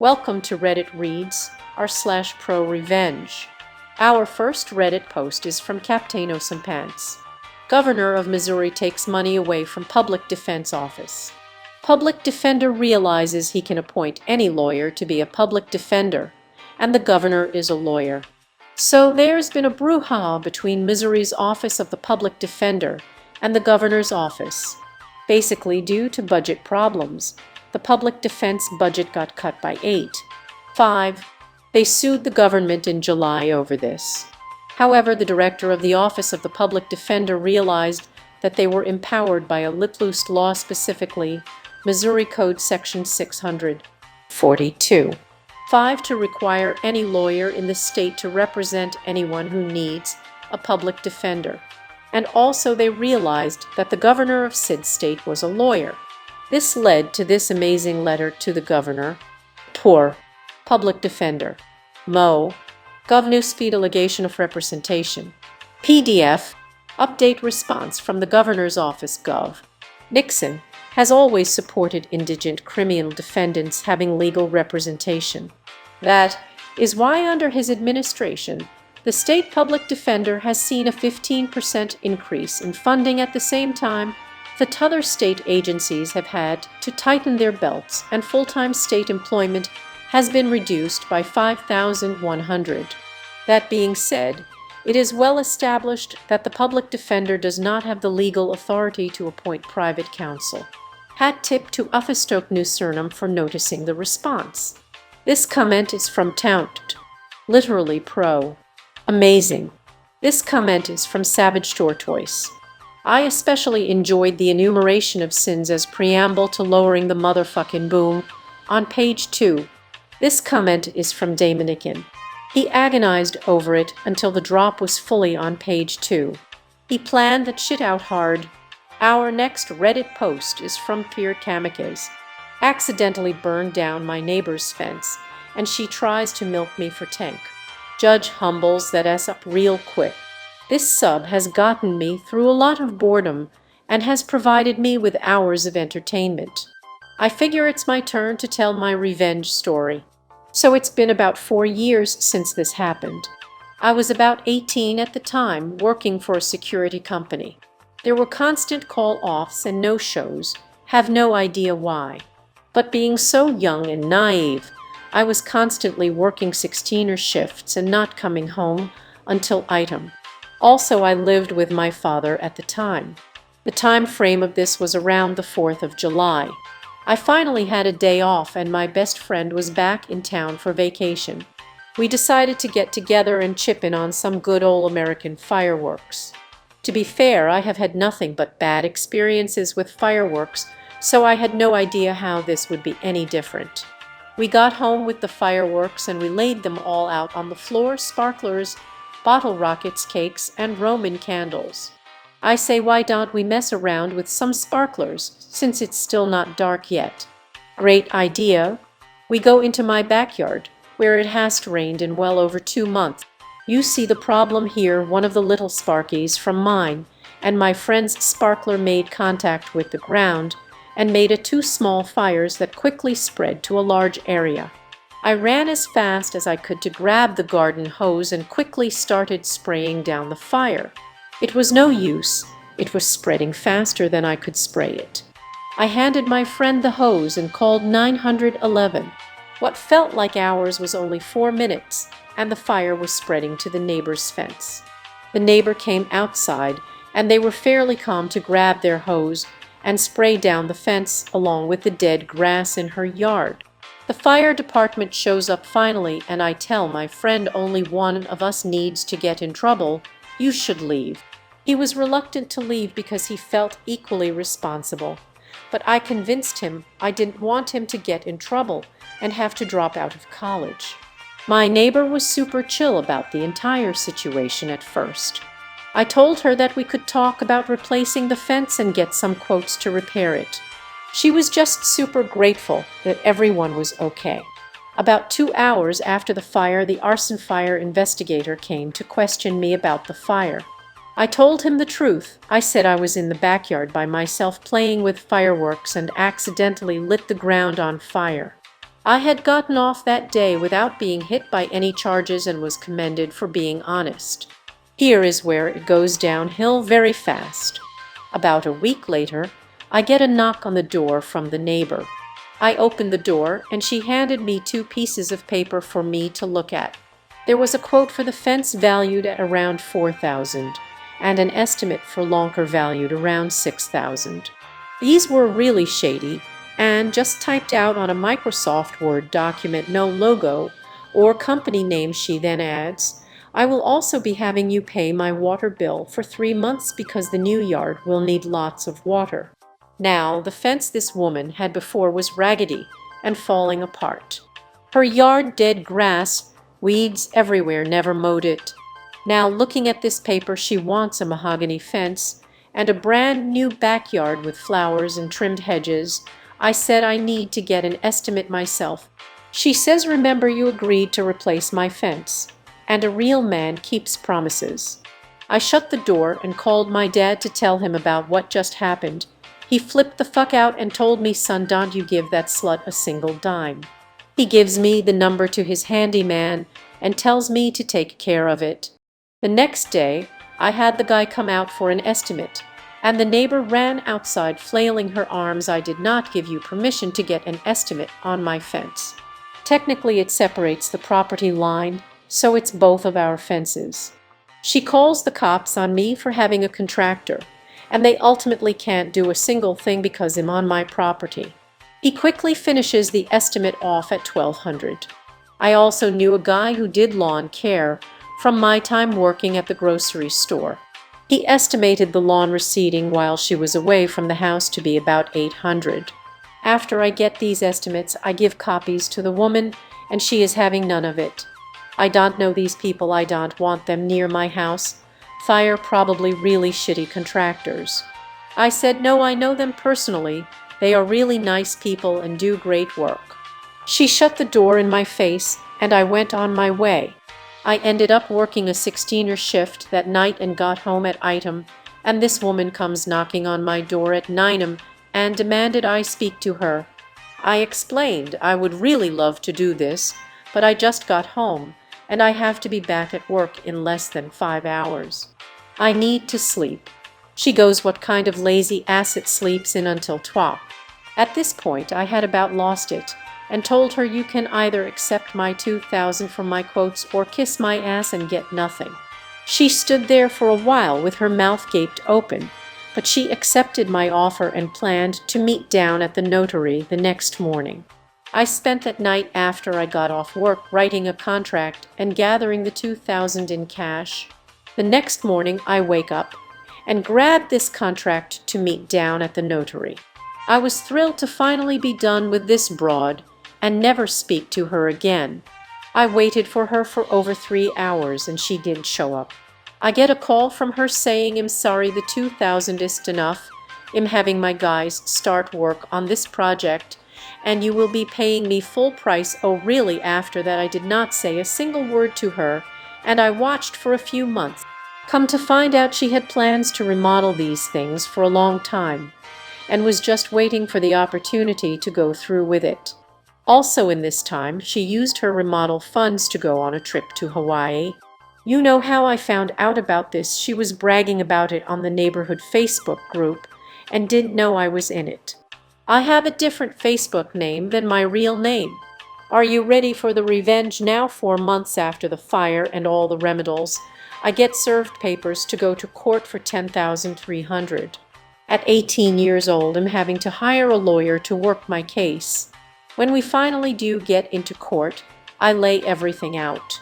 Welcome to Reddit Reads r/ProRevenge. Our first Reddit post is from Captain Pants. Governor of Missouri takes money away from Public Defense Office. Public defender realizes he can appoint any lawyer to be a public defender, and the governor is a lawyer. So there's been a brouhaha between Missouri's Office of the Public Defender and the governor's office. Basically, due to budget problems, the public defense budget got cut by 8.5. They sued the government in July over this. However, the director of the Office of the Public Defender realized that they were empowered by a lip-loosed law, specifically Missouri Code Section 642.5, to require any lawyer in the state to represent anyone who needs a public defender. And also they realized that the governor of said state was a lawyer. This led to this amazing letter to the governor. Poor public defender. Mo. Gov. Delegation of Representation. PDF. Update response from the governor's office. Gov. Nixon has always supported indigent criminal defendants having legal representation. That is why under his administration, the state public defender has seen a 15% increase in funding. At the same time, the other state agencies have had to tighten their belts, and full-time state employment has been reduced by 5,100. That being said, it is well established that the public defender does not have the legal authority to appoint private counsel. Hat tip to Uffistoke Newsurnum for noticing the response. This comment is from Taunt, literally pro. Amazing. This comment is from Savage Tortoise. I especially enjoyed the enumeration of sins as preamble to lowering the motherfucking boom on page 2. This comment is from Damonican. He agonized over it until the drop was fully on page 2. He planned that shit out hard. Our next Reddit post is from Pierre Kamikaze. Accidentally burned down my neighbor's fence, and she tries to milk me for tank. Judge humbles that ass up real quick. This sub has gotten me through a lot of boredom and has provided me with hours of entertainment. I figure it's my turn to tell my revenge story. So it's been about 4 years since this happened. I was about 18 at the time, working for a security company. There were constant call-offs and no-shows, have no idea why. But being so young and naive, I was constantly working 16-hour shifts and not coming home until item. Also, I lived with my father at the time. The time frame of this was around the 4th of July. I finally had a day off and my best friend was back in town for vacation. We decided to get together and chip in on some good old American fireworks. To be fair, I have had nothing but bad experiences with fireworks, so I had no idea how this would be any different. We got home with the fireworks and we laid them all out on the floor, sparklers, bottle rockets, cakes, and Roman candles. I say, why don't we mess around with some sparklers, since it's still not dark yet? Great idea. We go into my backyard, where it hasn't rained in well over 2 months. You see the problem here. One of the little sparkies from mine and my friend's sparkler made contact with the ground and made 2 small fires that quickly spread to a large area. I ran as fast as I could to grab the garden hose and quickly started spraying down the fire. It was no use. It was spreading faster than I could spray it. I handed my friend the hose and called 911. What felt like hours was only 4 minutes, and the fire was spreading to the neighbor's fence. The neighbor came outside, and they were fairly calm to grab their hose and spray down the fence along with the dead grass in her yard. The fire department shows up finally, and I tell my friend only one of us needs to get in trouble. You should leave. He was reluctant to leave because he felt equally responsible. But I convinced him I didn't want him to get in trouble and have to drop out of college. My neighbor was super chill about the entire situation at first. I told her that we could talk about replacing the fence and get some quotes to repair it. She was just super grateful that everyone was okay. About 2 hours after the fire, the arson fire investigator came to question me about the fire. I told him the truth. I said I was in the backyard by myself playing with fireworks and accidentally lit the ground on fire. I had gotten off that day without being hit by any charges and was commended for being honest. Here is where it goes downhill very fast. About a week later, I get a knock on the door from the neighbor. I opened the door and she handed me 2 pieces of paper for me to look at. There was a quote for the fence valued at around $4,000 and an estimate for longer valued around $6,000. These were really shady and just typed out on a Microsoft Word document, no logo or company name. She then adds, "I will also be having you pay my water bill for 3 months because the new yard will need lots of water." Now, the fence this woman had before was raggedy and falling apart. Her yard dead grass, weeds everywhere, never mowed it. Now, looking at this paper, she wants a mahogany fence and a brand new backyard with flowers and trimmed hedges. I said I need to get an estimate myself. She says, "Remember, you agreed to replace my fence." And a real man keeps promises. I shut the door and called my dad to tell him about what just happened. He flipped the fuck out and told me, "Son, don't you give that slut a single dime." He gives me the number to his handyman and tells me to take care of it. The next day, I had the guy come out for an estimate, and the neighbor ran outside flailing her arms. "I did not give you permission to get an estimate on my fence. Technically, it separates the property line, so it's both of our fences." She calls the cops on me for having a contractor, and they ultimately can't do a single thing because I'm on my property. He quickly finishes the estimate off at $1,200. I also knew a guy who did lawn care from my time working at the grocery store. He estimated the lawn receding while she was away from the house to be about $800. After I get these estimates, I give copies to the woman, and she is having none of it. "I don't know these people. I don't want them near my house. They're probably really shitty contractors." I said, "No, I know them personally. They are really nice people and do great work." She shut the door in my face, and I went on my way. I ended up working a 16-hour shift that night and got home at item, and this woman comes knocking on my door at 9 and demanded I speak to her. I explained I would really love to do this, but I just got home, and I have to be back at work in less than 5 hours. I need to sleep. She goes, "What kind of lazy ass it sleeps in until 12?" At this point, I had about lost it, and told her, "You can either accept my $2,000 from my quotes or kiss my ass and get nothing." She stood there for a while with her mouth gaped open, but she accepted my offer and planned to meet down at the notary the next morning. I spent that night after I got off work writing a contract and gathering the $2,000 in cash. The next morning I wake up and grab this contract to meet down at the notary. I was thrilled to finally be done with this broad and never speak to her again. I waited for her for over 3 hours and she didn't show up. I get a call from her saying, "I'm sorry, the $2,000 is enough. I'm having my guys start work on this project and you will be paying me full price." Oh, really? After that, I did not say a single word to her, and I watched for a few months. Come to find out, she had plans to remodel these things for a long time and was just waiting for the opportunity to go through with it. Also in this time, she used her remodel funds to go on a trip to Hawaii. You know how I found out about this? She was bragging about it on the neighborhood Facebook group and didn't know I was in it. I have a different Facebook name than my real name. Are you ready for the revenge now? 4 months after the fire and all the remedials, I get served papers to go to court for $10,300. At 18 years old, I'm having to hire a lawyer to work my case. When we finally do get into court, I lay everything out.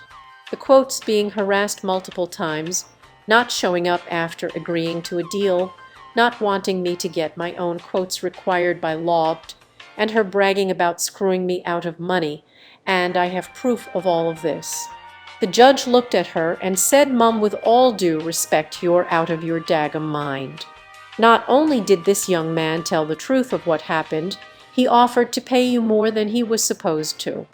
The quotes being harassed multiple times, not showing up after agreeing to a deal, not wanting me to get my own quotes required by law, and her bragging about screwing me out of money, and I have proof of all of this. The judge looked at her and said, "Mum, with all due respect, you're out of your daggum mind. Not only did this young man tell the truth of what happened, he offered to pay you more than he was supposed to.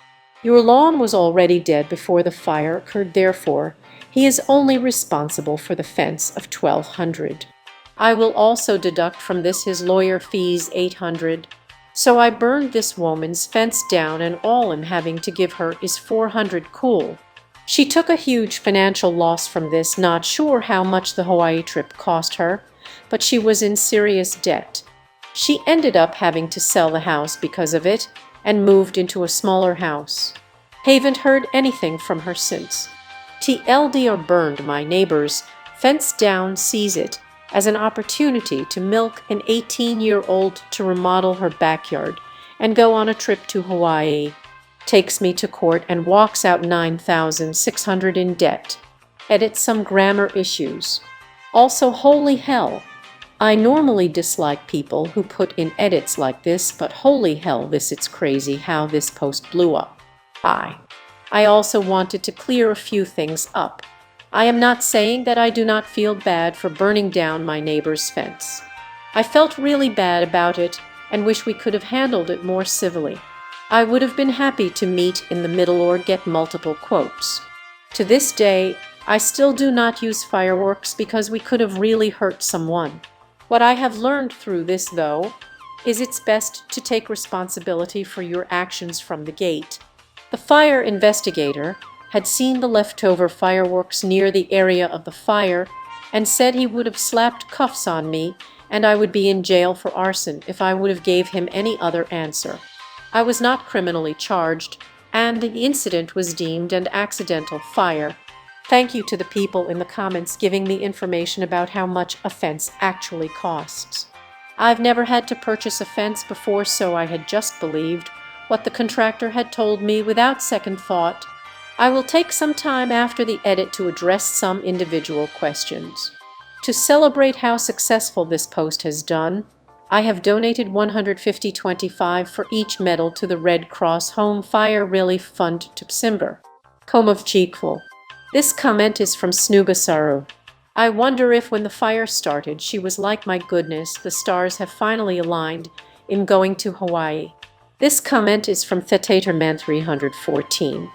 Your lawn was already dead before the fire occurred, therefore he is only responsible for the fence of $1,200. I will also deduct from this his lawyer fees $800. So I burned this woman's fence down, and all I'm having to give her is 400 cool. She took a huge financial loss from this, not sure how much the Hawaii trip cost her, but she was in serious debt. She ended up having to sell the house because of it and moved into a smaller house. Haven't heard anything from her since. TLDR burned my neighbor's fence down, sees it as an opportunity to milk an 18-year-old to remodel her backyard and go on a trip to Hawaii. Takes me to court and walks out 9,600 in debt. Edit some grammar issues. Also, holy hell. I normally dislike people who put in edits like this, but holy hell, it's crazy how this post blew up. I also wanted to clear a few things up. I am not saying that I do not feel bad for burning down my neighbor's fence. I felt really bad about it and wish we could have handled it more civilly. I would have been happy to meet in the middle or get multiple quotes. To this day, I still do not use fireworks because we could have really hurt someone. What I have learned through this, though, is it's best to take responsibility for your actions from the gate. The fire investigator had seen the leftover fireworks near the area of the fire and said he would have slapped cuffs on me and I would be in jail for arson if I would have gave him any other answer. I was not criminally charged, and the incident was deemed an accidental fire. Thank you to the people in the comments giving me information about how much a fence actually costs. I've never had to purchase a fence before, so I had just believed what the contractor had told me without second thought. I will take some time after the edit to address some individual questions. To celebrate how successful this post has done, I have donated $150.25 for each medal to the Red Cross Home Fire Relief Fund to Psimber. Comb of Cheekful. This comment is from Snugasaru. I wonder if when the fire started she was like, my goodness, the stars have finally aligned in going to Hawaii. This comment is from Thetaterman 314.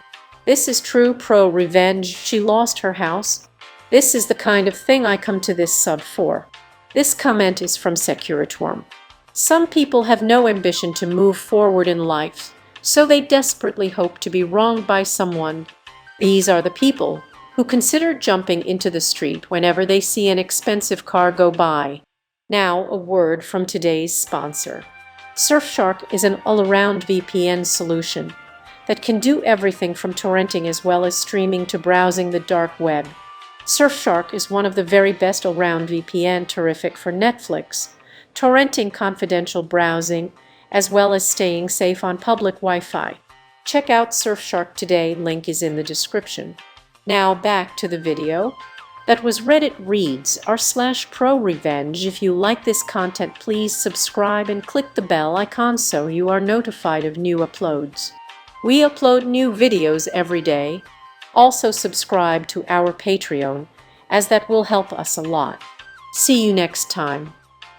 This is true, ProRevenge, she lost her house. This is the kind of thing I come to this sub for. This comment is from Securitworm. Some people have no ambition to move forward in life, so they desperately hope to be wronged by someone. These are the people who consider jumping into the street whenever they see an expensive car go by. Now, a word from today's sponsor. Surfshark is an all-around VPN solution that can do everything from torrenting as well as streaming to browsing the dark web. Surfshark is one of the very best all-round VPN, terrific for Netflix, torrenting, confidential browsing, as well as staying safe on public Wi-Fi. Check out Surfshark today, link is in the description. Now back to the video. That was Reddit Reads r/ProRevenge. If you like this content, please subscribe and click the bell icon so you are notified of new uploads. We upload new videos every day. Also subscribe to our Patreon, as that will help us a lot. See you next time.